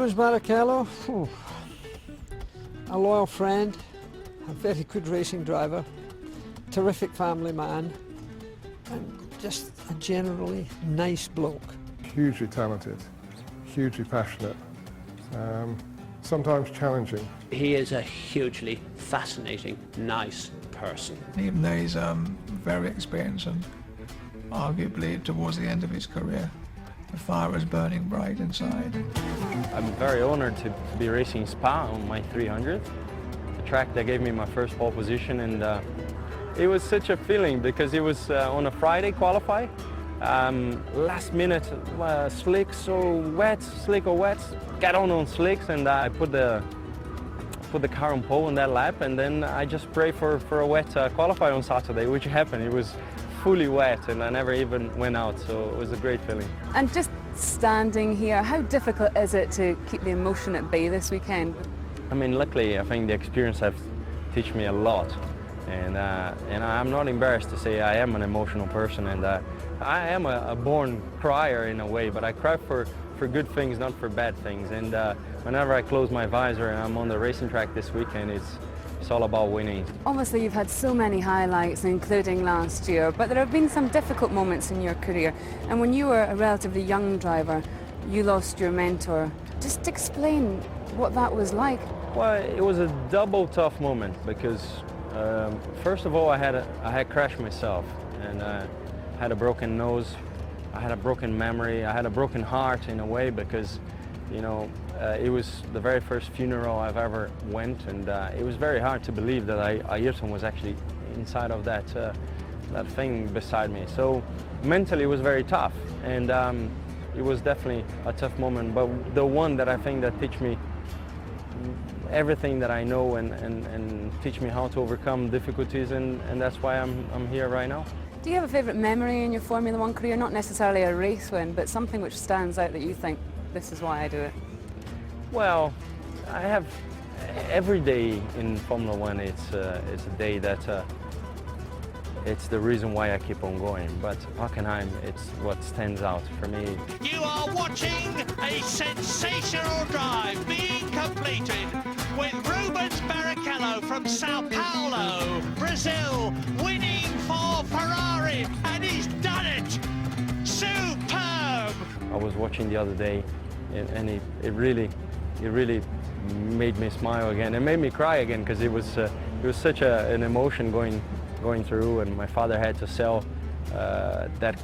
Rubens Barichello, a loyal friend, a very good racing driver, terrific family man, and just a generally nice bloke. Hugely talented, hugely passionate, sometimes challenging. He is a hugely fascinating, nice person. Even though he's very experienced and arguably towards the end of his career, the fire is burning bright inside. I'm very honored to be racing Spa on my 300th, a track that gave me my first pole position, and it was such a feeling because it was on a Friday qualify. Last minute slick, so wet, slick or wet, got on slicks, and I put the car on pole on that lap, and then I just prayed for a wet qualify on Saturday, which happened. It was fully wet and I never even went out, so it was a great feeling. And just standing here, how difficult is it to keep the emotion at bay this weekend? I mean, luckily I think the experience has taught me a lot, and I'm not embarrassed to say I am an emotional person, and I am a born crier in a way, but I cry for good things, not for bad things. And whenever I close my visor and I'm on the racing track this weekend, it's all about winning. Obviously you've had so many highlights, including last year, but there have been some difficult moments in your career. And when you were a relatively young driver, you lost your mentor. Just explain what that was like. Well, it was a double tough moment because first of all, I had crashed myself, and had a broken nose, I had a broken memory, I had a broken heart in a way, because, you know, it was the very first funeral I've ever went, and it was very hard to believe that Ayrton was actually inside of that thing beside me. So mentally it was very tough, and it was definitely a tough moment, but the one that I think that teach me everything that I know and teach me how to overcome difficulties, and that's why I'm here right now. Do you have a favourite memory in your Formula One career? Not necessarily a race win, but something which stands out that you think, this is why I do it? Well, I have every day in Formula One. It's a day that it's the reason why I keep on going. But Hockenheim, it's what stands out for me. You are watching a sensational drive being completed with Rubens Barichello from Sao Paulo, Brazil, winning for Ferrari, and he's done it! Superb! I was watching the other day, and it really made me smile again. It made me cry again, because it was such an emotion going through, and my father had to sell that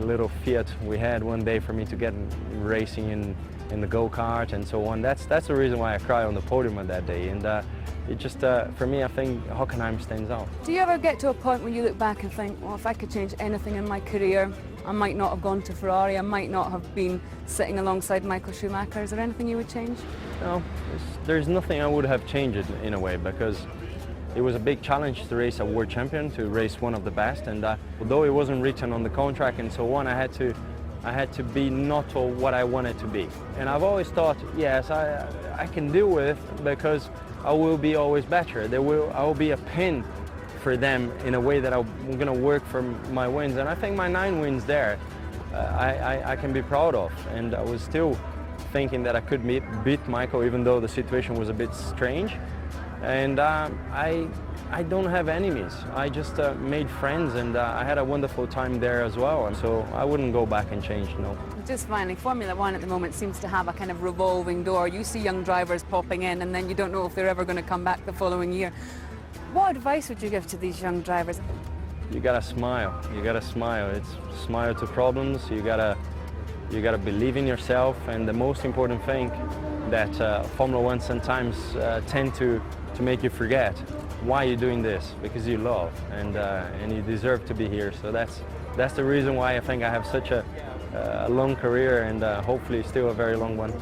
little Fiat we had one day for me to get racing in the go-kart and so on. That's the reason why I cried on the podium on that day, and it just, for me, I think Hockenheim stands out. Do you ever get to a point where you look back and think, well, if I could change anything in my career, I might not have gone to Ferrari, I might not have been sitting alongside Michael Schumacher? Is there anything you would change? No, there's nothing I would have changed in a way, because it was a big challenge to race a world champion, to race one of the best, and although it wasn't written on the contract and so on, I had to be not what I wanted to be. And I've always thought, yes, I can deal with it, because I will be always better. I will be a pin for them in a way that I'm going to work for my wins. And I think my 9 wins there, I can be proud of. And I was still thinking that I could beat Michael, even though the situation was a bit strange. And I don't have enemies. I just made friends, and I had a wonderful time there as well. And so I wouldn't go back and change, no. Just finally, Formula One at the moment seems to have a kind of revolving door. You see young drivers popping in, and then you don't know if they're ever going to come back the following year. What advice would you give to these young drivers? You gotta smile. You gotta smile. It's smile to problems. You gotta believe in yourself. And the most important thing that Formula One sometimes tend to make you forget why you're doing this, because you love, and you deserve to be here. So that's the reason why I think I have such a long career, and hopefully still a very long one.